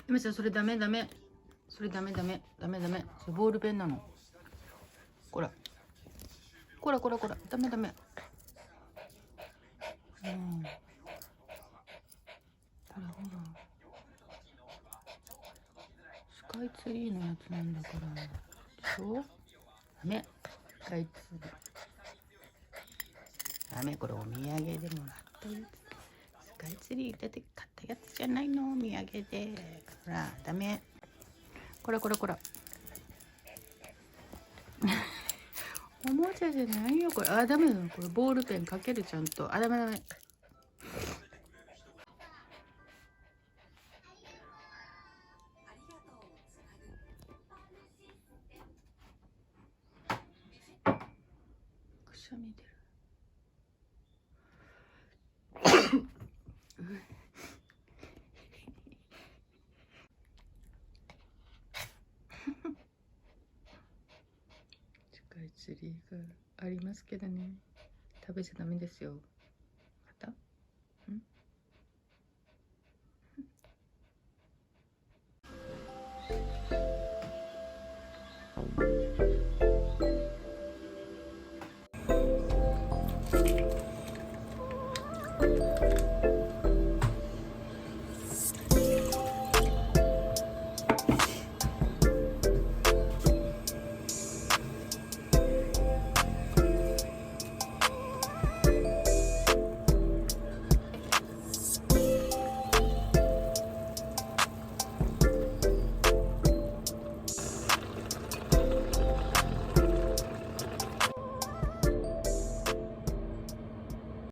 今さん、それダメダメ。それダメダメ。ダメダメ。それボールペンなの。こら。こらこらこら。ダメダメ。うん。ほらほら。スカイツリーのやつなんだから。でしょ？ダメ。スカイツリー。ダメ。これお土産でもらったやつ。スカイツリーだって買ったやつじゃないの、お土産で。ほら、ダメ。こらこらこら。おもちゃじゃないよ、これ。あ、ダメだ。これボールペンかける、ちゃんと。あ、ダメダメ。くしゃみ出る。スカイツリーがありますけどね、食べちゃダメですよ。